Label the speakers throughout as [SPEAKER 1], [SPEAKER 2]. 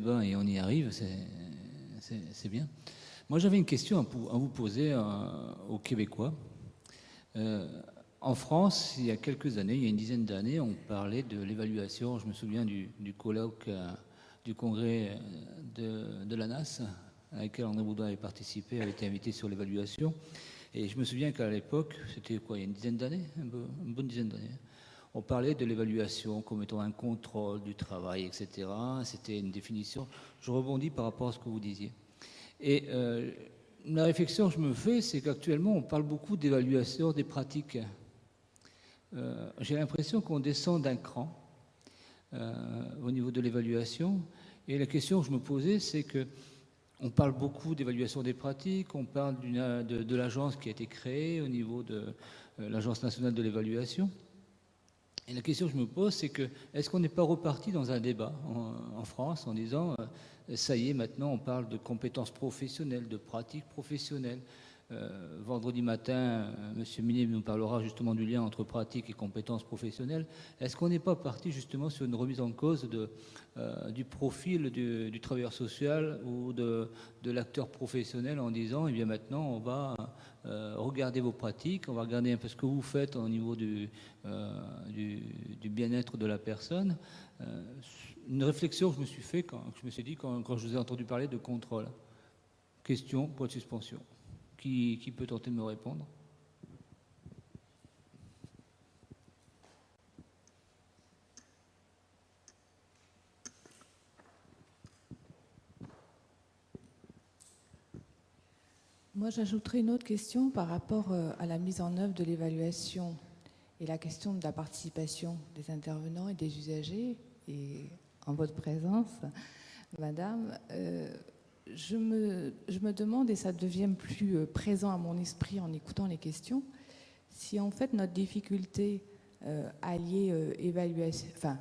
[SPEAKER 1] Et on y arrive, c'est bien. Moi, j'avais une question à vous poser aux Québécois. En France, il y a quelques années, il y a une dizaine d'années, on parlait de l'évaluation. Je me souviens du colloque du congrès de l'ANAS, à laquelle André Boudin avait participé, avait été invité sur l'évaluation. Et je me souviens qu'à l'époque, c'était quoi, il y a une dizaine d'années, une bonne dizaine d'années, on parlait de l'évaluation comme étant un contrôle du travail, etc. C'était une définition. Je rebondis par rapport à ce que vous disiez. Et la réflexion que je me fais, c'est qu'actuellement, on parle beaucoup d'évaluation des pratiques. J'ai l'impression qu'on descend d'un cran au niveau de l'évaluation. Et la question que je me posais, c'est que on parle beaucoup d'évaluation des pratiques, on parle de l'agence qui a été créée au niveau de l'Agence nationale de l'évaluation. Et la question que je me pose, c'est que est-ce qu'on n'est pas reparti dans un débat en France en disant ça y est, maintenant on parle de compétences professionnelles, de pratiques professionnelles. Vendredi matin, M. Millet nous parlera justement du lien entre pratique et compétences professionnelles. Est-ce qu'on n'est pas parti justement sur une remise en cause du profil du travailleur social ou de l'acteur professionnel en disant, eh bien maintenant on va regarder vos pratiques, on va regarder un peu ce que vous faites au niveau du bien-être de la personne. Une réflexion que je me suis fait quand je me suis dit quand je vous ai entendu parler de contrôle. Question, point de suspension. Qui peut tenter de me répondre?
[SPEAKER 2] Moi, j'ajouterais une autre question par rapport à la mise en œuvre de l'évaluation et la question de la participation des intervenants et des usagers. Et en votre présence, Madame, je me demande, et ça devient plus présent à mon esprit en écoutant les questions, si en fait notre difficulté à lier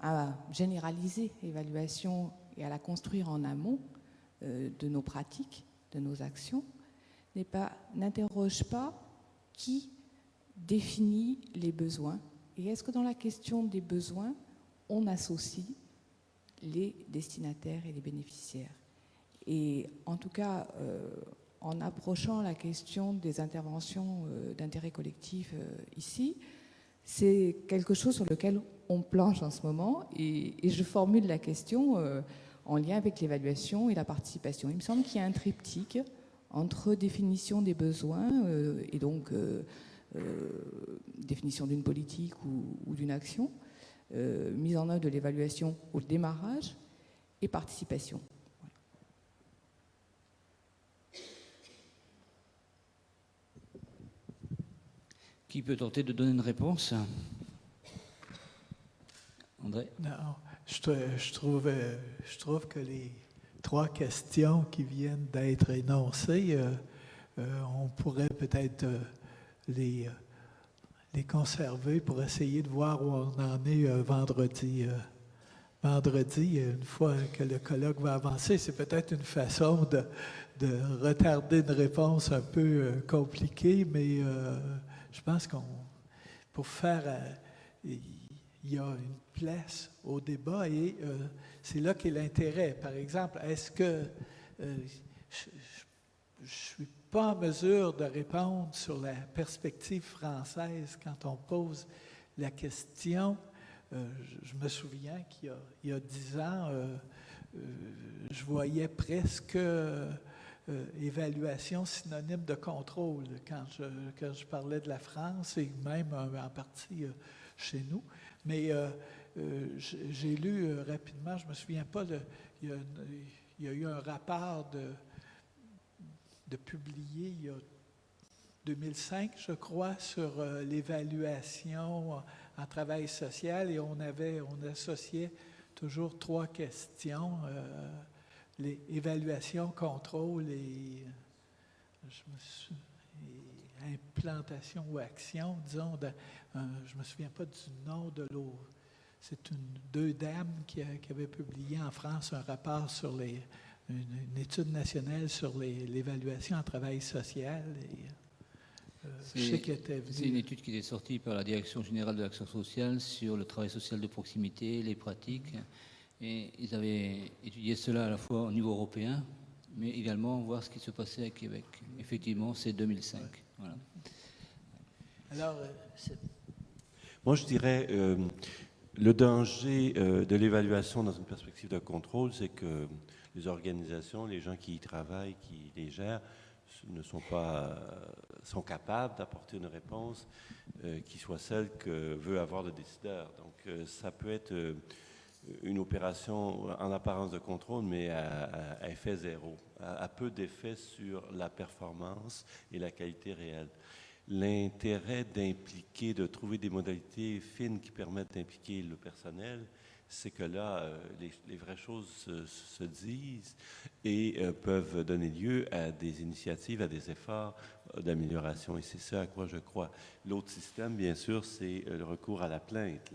[SPEAKER 2] à généraliser l'évaluation et à la construire en amont de nos pratiques, de nos actions, n'interroge pas qui définit les besoins, et est-ce que dans la question des besoins, on associe les destinataires et les bénéficiaires. Et en tout cas, en approchant la question des interventions d'intérêt collectif ici, c'est quelque chose sur lequel on planche en ce moment, et je formule la question en lien avec l'évaluation et la participation. Il me semble qu'il y a un triptyque entre définition des besoins et donc définition d'une politique ou d'une action, mise en œuvre de l'évaluation au démarrage et participation.
[SPEAKER 1] Qui peut tenter de donner une réponse? André?
[SPEAKER 3] Non, je trouve que les 3 questions qui viennent d'être énoncées, on pourrait peut-être les conserver pour essayer de voir où on en est vendredi. Vendredi, une fois que le colloque va avancer, c'est peut-être une façon de retarder une réponse un peu compliquée, mais je pense pour faire... il y a une place au débat et c'est là qu'est l'intérêt. Par exemple, est-ce que je ne suis pas en mesure de répondre sur la perspective française quand on pose la question? Je me souviens qu'il y a 10 ans, je voyais presque évaluation synonyme de contrôle quand je parlais de la France et même en partie chez nous. Mais j'ai lu rapidement, je ne me souviens pas, il y a eu un rapport de publié il y a 2005, je crois, sur l'évaluation en travail social et on associait toujours 3 questions, l'évaluation, contrôle et implantation ou action, disons, je ne me souviens pas du nom de l'autre. C'est 2 dames qui avaient publié en France un rapport sur une étude nationale sur l'évaluation en travail social.
[SPEAKER 1] C'est une étude qui est sortie par la Direction générale de l'action sociale sur le travail social de proximité, les pratiques. Et ils avaient étudié cela à la fois au niveau européen, mais également voir ce qui se passait à Québec. Effectivement, c'est 2005. Voilà.
[SPEAKER 3] Alors,
[SPEAKER 4] Moi, je dirais, le danger de l'évaluation dans une perspective de contrôle, c'est que les organisations, les gens qui y travaillent, qui les gèrent, ne sont pas sont capables d'apporter une réponse qui soit celle que veut avoir le décideur. Donc, ça peut être une opération en apparence de contrôle, mais à effet zéro, à peu d'effet sur la performance et la qualité réelle. L'intérêt d'impliquer, de trouver des modalités fines qui permettent d'impliquer le personnel, c'est que là, les vraies choses se disent et peuvent donner lieu à des initiatives, à des efforts d'amélioration. Et c'est ça à quoi je crois. L'autre système, bien sûr, c'est le recours à la plainte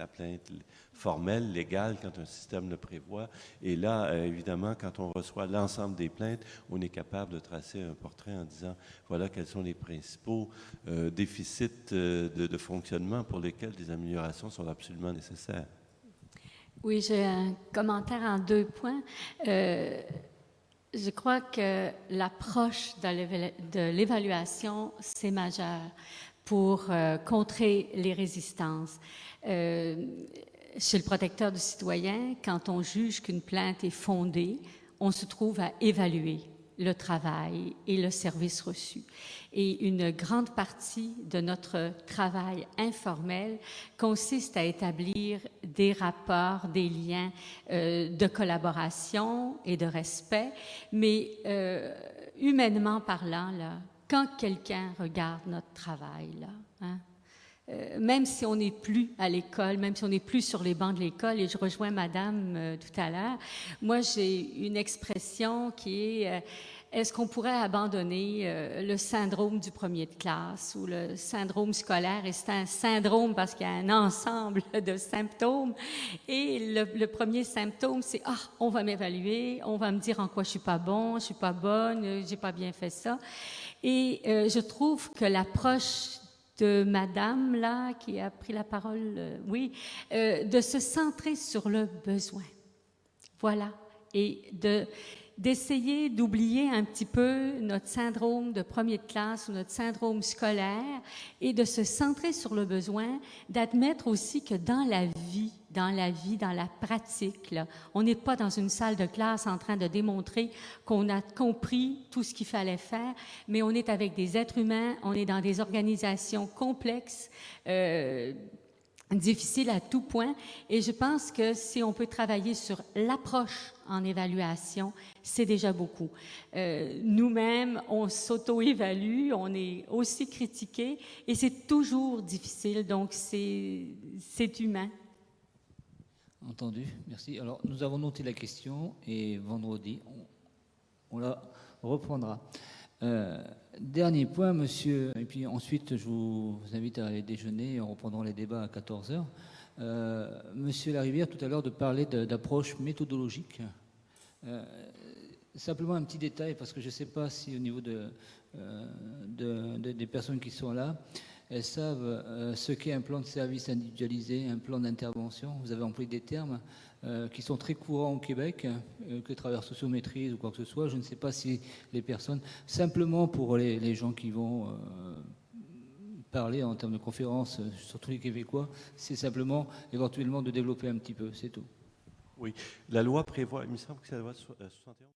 [SPEAKER 4] formelle, légale, quand un système le prévoit. Et là, évidemment, quand on reçoit l'ensemble des plaintes, on est capable de tracer un portrait en disant, voilà quels sont les principaux déficits de fonctionnement pour lesquels des améliorations sont absolument nécessaires.
[SPEAKER 5] Oui, j'ai un commentaire en 2 points. Je crois que l'approche de l'évaluation, c'est majeur pour contrer les résistances. Chez le protecteur du citoyen, quand on juge qu'une plainte est fondée, on se trouve à évaluer le travail et le service reçu. Et une grande partie de notre travail informel consiste à établir des rapports, des liens de collaboration et de respect, mais humainement parlant, là, quand quelqu'un regarde notre travail, là, hein, même si on n'est plus à l'école, même si on n'est plus sur les bancs de l'école, et je rejoins Madame tout à l'heure, moi j'ai une expression qui est est-ce qu'on pourrait abandonner le syndrome du premier de classe ou le syndrome scolaire? Et c'est un syndrome parce qu'il y a un ensemble de symptômes. Et le premier symptôme, c'est « Ah, on va m'évaluer, on va me dire en quoi je suis pas bon, je suis pas bonne, j'ai pas bien fait ça. » Et je trouve que l'approche de Madame, là, qui a pris la parole, de se centrer sur le besoin. Voilà. Et d'essayer d'oublier un petit peu notre syndrome de premier de classe ou notre syndrome scolaire et de se centrer sur le besoin, d'admettre aussi que dans la vie, dans la pratique, là, on n'est pas dans une salle de classe en train de démontrer qu'on a compris tout ce qu'il fallait faire, mais on est avec des êtres humains, on est dans des organisations complexes, difficile à tout point, et je pense que si on peut travailler sur l'approche en évaluation, c'est déjà beaucoup. Nous-mêmes, on s'auto-évalue, on est aussi critiqué, et c'est toujours difficile, donc c'est humain.
[SPEAKER 1] Entendu, merci. Alors, nous avons noté la question, et vendredi, on la reprendra. Dernier point, monsieur, et puis ensuite je vous invite à aller déjeuner et on reprendra les débats à 14h. Monsieur Larivière, tout à l'heure, de parler d'approche méthodologique. Simplement un petit détail, parce que je ne sais pas si au niveau des personnes qui sont là, elles savent ce qu'est un plan de service individualisé, un plan d'intervention. Vous avez employé des termes qui sont très courants au Québec, que travailleurs sociaux maîtrisent ou quoi que ce soit. Je ne sais pas si les personnes, simplement pour les gens qui vont parler en termes de conférences, surtout les Québécois, c'est simplement éventuellement de développer un petit peu, c'est tout.
[SPEAKER 4] Oui, la loi prévoit, il me semble que c'est la loi 71.